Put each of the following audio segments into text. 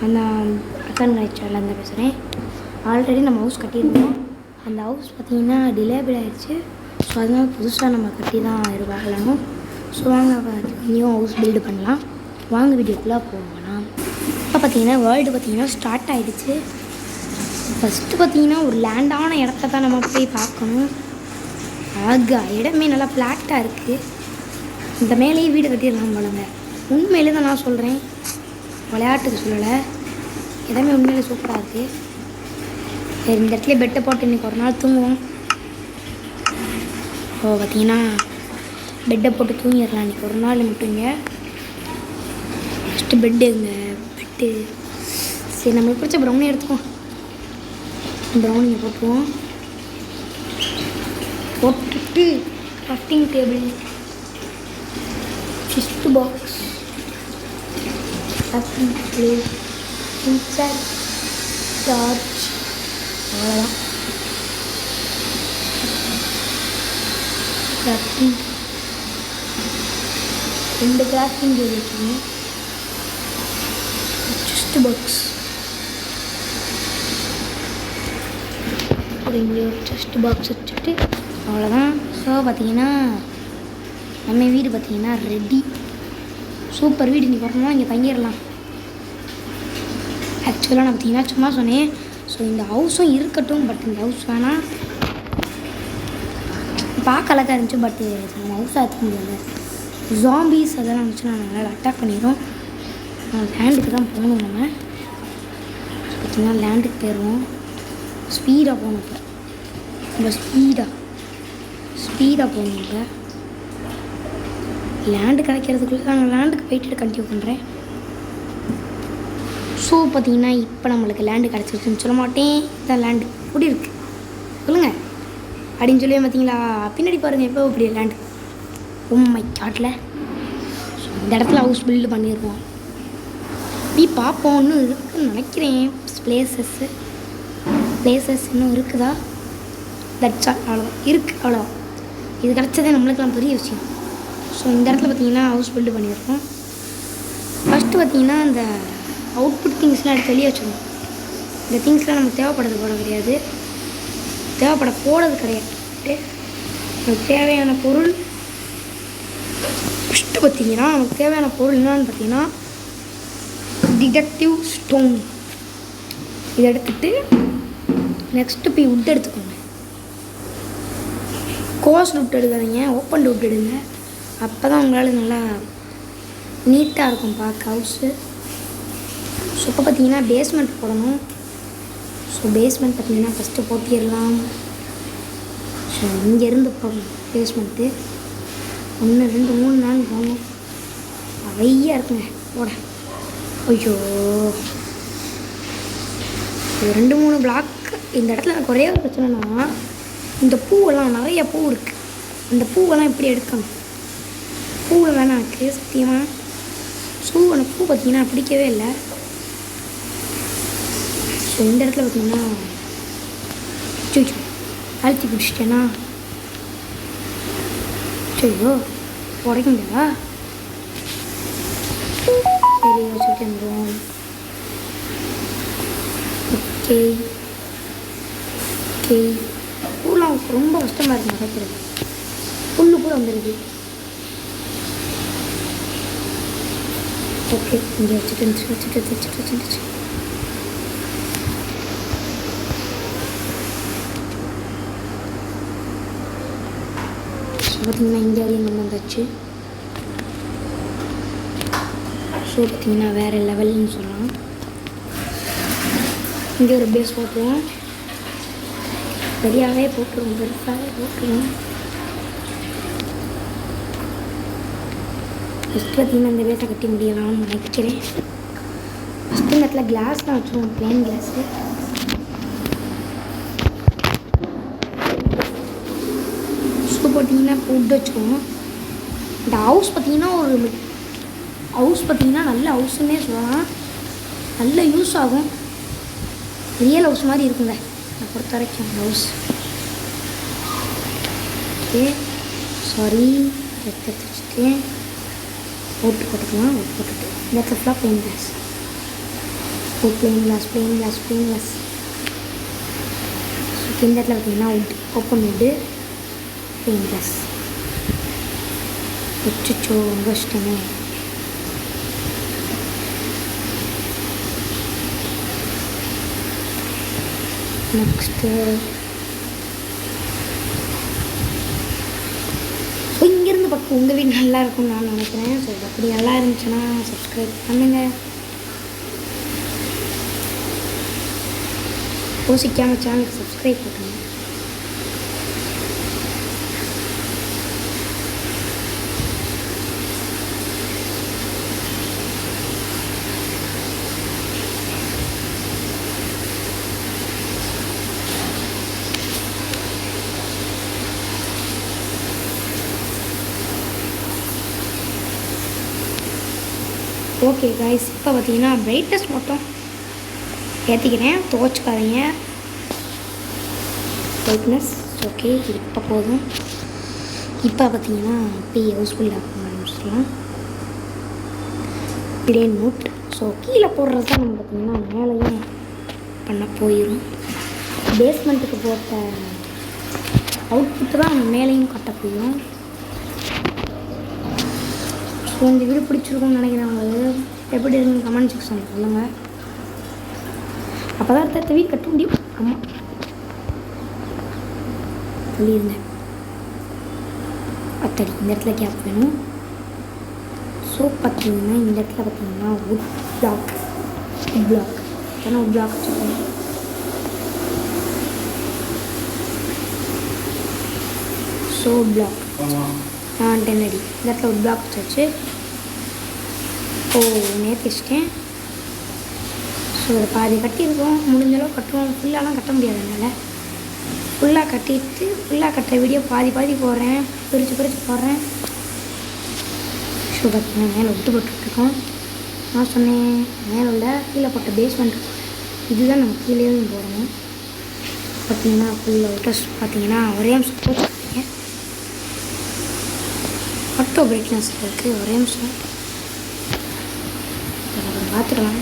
அந்த அக்கன் சேனல்லேருந்து பேசுகிறேன். ஆல்ரெடி நம்ம ஹவுஸ் கட்டியிருந்தோம். அந்த ஹவுஸ் பார்த்திங்கன்னா டிலேபிள் ஆகிடுச்சு. ஸோ அதனால் புதுசாக நம்ம கட்டி தான் வாங்கணும். ஸோ வாங்க நியூ ஹவுஸ் பில்டு பண்ணலாம். வாங்க வீடியோக்குள்ளே போகலாம். இப்போ பார்த்திங்கன்னா வேர்ல்டு பார்த்திங்கன்னா ஸ்டார்ட் ஆகிடுச்சு. ஃபஸ்ட்டு பார்த்திங்கன்னா ஒரு லேண்டான இடத்த தான் நம்ம போய் பார்க்கணும். இடமே நல்லா ஃப்ளாட்டாக இருக்குது. இந்த மேலேயே வீடு கட்டிடலாம் போலங்க. உண்மையிலே தான் நான் சொல்கிறேன், விளையாட்டுக்கு சொல்லலை. இடமே உண்மையிலே சூப்பராக இருக்குது. இந்த இடத்துல பெட்டை போட்டு இன்றைக்கி ஒரு நாள் தூங்குவோம். இப்போ பார்த்திங்கன்னா பெட்டை போட்டு தூங்கிடலாம் இன்றைக்கி ஒரு நாள் மட்டுங்க. ஃபஸ்ட்டு பெட்டு சரி, நம்மளுக்கு பிடிச்ச ப்ரௌனி எடுத்துக்குவோம். ப்ரௌனியை போட்டுருவோம். போட்டுட்டு grafting table, fist box, grafting table, insect torch, அவ்வளோதான். கிராஃப்டிங் 2 கிராஃப்டிங் டேபிள் வச்சுக்கோங்க. ஃபிஸ்ட் பாக்ஸ், இங்கே ஒரு செஸ்ட் பாக்ஸ் வச்சுட்டு அவ்வளோதான். ஸோ பார்த்திங்கன்னா நம்ம வீடு பார்த்திங்கன்னா ரெடி. சூப்பர் வீடு. இன்றைக்கி வரணும்னா இங்கே தங்கிடலாம். ஆக்சுவலாக நான் பார்த்திங்கன்னா சும்மா சொன்னேன். ஸோ இந்த ஹவுஸும் இருக்கட்டும், பட் இந்த ஹவுஸ் வேணாம். பார்க்க அழகாக இருந்துச்சு, பட் நம்ம ஹவுஸாக எடுத்துக்க முடியாது. ஜாம்பிஸ் அதெல்லாம் இருந்துச்சுன்னா நல்லா அட்டாக் பண்ணிடும். லேண்டுக்கு தான் போகணும். நம்ம பார்த்திங்கன்னா லேண்டுக்கு போயிடுவோம். ஸ்பீடாக போகணும். இப்போ நம்ம ஸ்பீடாக போகணும். இப்போ லேண்டு கிடைக்கிறதுக்குள்ளே நாங்கள் லேண்டுக்கு போயிட்டு கண்டினியூ பண்ணுறேன். ஸோ பார்த்திங்கன்னா இப்போ நம்மளுக்கு லேண்டு கிடச்சிருச்சுன்னு சொல்ல மாட்டேன். இதான் லேண்டு எப்படி இருக்குது சொல்லுங்கள் அப்படின்னு சொல்லி பார்த்தீங்களா. பின்னாடி பாருங்கள் எப்போ இப்படி லேண்டு உண்மை காட்டில். ஸோ இந்த இடத்துல ஹவுஸ் பில்டு பண்ணியிருக்கோம். இப்படி பார்ப்போம். இன்னும் இருக்குதுன்னு நினைக்கிறேன். பிளேசஸ் இன்னும் இருக்குதா? That's all. அவ்வளோதான் இருக்குது. அவ்வளோதான். இது கிடச்சதே நம்மளுக்கெல்லாம் பெரிய விஷயம். ஸோ இந்த இடத்துல பார்த்திங்கன்னா ஹவுஸ் பில்டு பண்ணியிருக்கோம். ஃபஸ்ட்டு பார்த்திங்கன்னா இந்த அவுட்புட் திங்ஸ்லாம் எடுத்து வெளியே வச்சுருவோம். இந்த திங்ஸ்லாம் நமக்கு தேவைப்படுறது கிடையாது. நமக்கு தேவையான பொருள் ஃபஸ்ட்டு பார்த்திங்கன்னா நமக்கு தேவையான பொருள் என்னான்னு பார்த்திங்கன்னா டிடெக்டிவ் ஸ்டோன். இதை எடுத்துகிட்டு நெக்ஸ்ட்டு போய் உட் எடுத்துக்கோங்க. கோஸ்ட் உட் எடுக்காதீங்க, ஓப்பன் உட் எடுங்க. அப்போ தான் உங்களால் நல்லா நீட்டாக இருக்கும் பார்க்க ஹவுஸு. ஸோ இப்போ பார்த்திங்கன்னா பேஸ்மெண்ட் போடணும். ஸோ பேஸ்மெண்ட் பார்த்திங்கன்னா ஃபஸ்ட்டு போட்டிடலாம். ஸோ இங்கேருந்து போகணும் பேஸ்மெண்ட்டு. 1 2 3 4 போகணும். நிறையா இருக்குங்க போட. ஐயோ, 2 3 பிளாக். இந்த இடத்துல எனக்கு ஒரே ஒரு பிரச்சனைனா, இந்த பூவெல்லாம் நிறைய பூ இருக்குது. அந்த பூவெல்லாம் எப்படி எடுக்கணும்? பூவில் வேணாம் எனக்கு சத்தியமாக. எனக்கு பூ பார்த்திங்கன்னா பிடிக்கவே இல்லை. ஸோ இந்த இடத்துல பார்த்திங்கன்னா அழுத்தி பிடிச்சிட்டேன்னா ஐயோ உடைக்க முடியாதா? சரி வச்சுட்டு வந்துடுவோம். ஓகே, பூலாம் ரொம்ப கஷ்டமாக இருக்குது நடக்கிறது. புல்லு கூட வந்துடுது. ஓகே, இங்கே வச்சுட்டு பார்த்திங்கன்னா இங்கே வரையும் கொண்டு வந்தாச்சு. ஸோ பார்த்திங்கன்னா வேறு லெவல்னு சொல்லலாம். இங்கே ஒரு பேஸ் போட்டுருவோம். பெருசாகவே போட்டுருவோம். ஃபஸ்ட்டு பார்த்திங்கன்னா இந்த பேஸை கட்டி முடியலாம்னு நினைக்கிறேன். ஃபஸ்ட்டு இந்த இடத்துல கிளாஸ் தான் வச்சுருவோம், பிளேன் கிளாஸு. ஸோ பார்த்திங்கன்னா ஃபுட் வச்சுக்குவோம். இந்த ஹவுஸ் பார்த்திங்கன்னா நல்ல ஹவுஸுன்னே சொல்லலாம். நல்ல யூஸ் ஆகும். ரியல் ஹவுஸ் மாதிரி இருக்குங்க நான் பொறுத்த வரைக்கும் ஹவுஸ். ஓகே, சாரி எடுத்து வச்சுட்டேன். போட்டுக்கலாம். போட்டுட்டு இந்த இடத்துல plain glass plain glass so இந்த இடத்துல பார்த்தீங்கன்னா ஓப்பன் விட்டு பிளெயின் கிளாஸ் வச்சுச்சோ ரொம்ப இஷ்டமே. நெக்ஸ்ட்டு ஸோ இங்கேருந்து பார்க்க உங்கள் வீடு நல்லா இருக்கும்னு நான் நினைக்கிறேன். ஸோ அப்படி நல்லா இருந்துச்சுன்னா சப்ஸ்கிரைப் பண்ணுங்கள். யோசிக்காமல் சேனலுக்கு சப்ஸ்கிரைப் பண்ணுங்க. ஓகே கைஸ், இப்போ பார்த்தீங்கன்னா பிரைட்னஸ் மட்டும் ஏற்றிக்கிறேன், துவச்சிக்காதீங்க. பிரைட்னஸ் ஓகே, இப்போ போதும். இப்போ பார்த்தீங்கன்னா இப்போ யூஸ்ஃபுல்லாக இருக்கும் ஆரம்பிச்சிடலாம். பிளேன் நோட் ஸோ கீழே போடுறது தான் நம்ம பார்த்தீங்கன்னா மேலேயும் பண்ண போயிடும். பேஸ்மெண்ட்டுக்கு போட்ட அவுட்புட்டு தான் நம்ம மேலேயும் கட்ட போயிடும். ஸோ இந்த வீடு பிடிச்சிருக்கும்னு நினைக்கிறேன். உங்களுக்கு எப்படி இருக்குன்னு கமெண்ட் செக்ஷனில் சொல்லுங்கள். அப்போ தான் அடுத்த வீடு கட்ட முடியும். ஆமாம் சொல்லியிருந்தேன். பத்தடி இந்த இடத்துல கேப் வேணும். ஸோ பார்த்தீங்கன்னா இந்த இடத்துல பார்த்தீங்கன்னா வுட் பிளாக் ஏன்னா வுட் பிளாக் வச்சுருக்கோம். ஸோ பிளாக் 10 அடி இந்த இடத்துல வுட் பிளாக் வச்சாச்சு. நேர்த்திச்சிட்டேன். ஸோ அதை பாதி கட்டியிருக்கோம், முடிஞ்சளவு கட்டுவோம். ஃபுல்லாலாம் கட்ட முடியாது என்னால். ஃபுல்லாக கட்டிட்டு ஃபுல்லாக கட்டுற வீடியோ பாதி போடுறேன், பிரித்து போடுறேன். ஸோ பார்த்தீங்கன்னா மேலே விட்டு போட்டுருக்கோம். நான் சொன்னேன் மேலே உள்ள கீழே போட்ட பேஸ்மெண்ட் இதுதான் நம்ம கீழே போடணும். பார்த்தீங்கன்னா ஃபுல்லாக விட்டு பார்த்தீங்கன்னா ஒரே நிமிஷம் போட்டுருக்கேன். ஆட்டோ பிரைட்னஸ் இருக்குது, ஒரே நிமிஷம் பார்த்துக்கலாம்.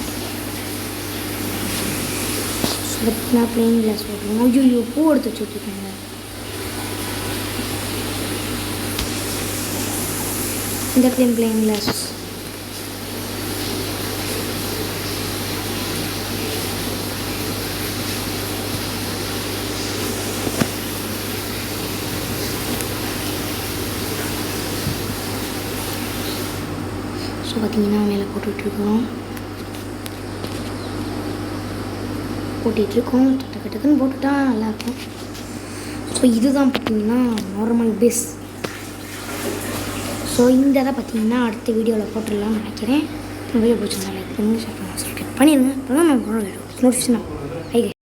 பார்த்தீங்கன்னா பிளெயின் கிளாஸ் போட்டுருவோம். ஐயோ பூ எடுத்து வச்சுருக்காங்க. இந்த பிளெயின் கிளாஸ் ஸோ பார்த்தீங்கன்னா மேலே போட்டுட்ருக்கோம். டக்குன்னு போட்டுட்டா நல்லாயிருக்கும். ஸோ இதுதான் பார்த்தீங்கன்னா நார்மல் பேஸ். ஸோ இந்த இதை பார்த்தீங்கன்னா அடுத்த வீடியோவில் போட்டுடலாம்னு நினைக்கிறேன். வீடியோ பிடிச்சிருந்தா லைக் பண்ணுங்கள், ஷேர் பண்ணுங்கள், சப்ஸ்கிரைப் பண்ணிடுங்க. அப்போ தான் நான் போகிற வீடியோ நோட்டிஃபிகேஷன்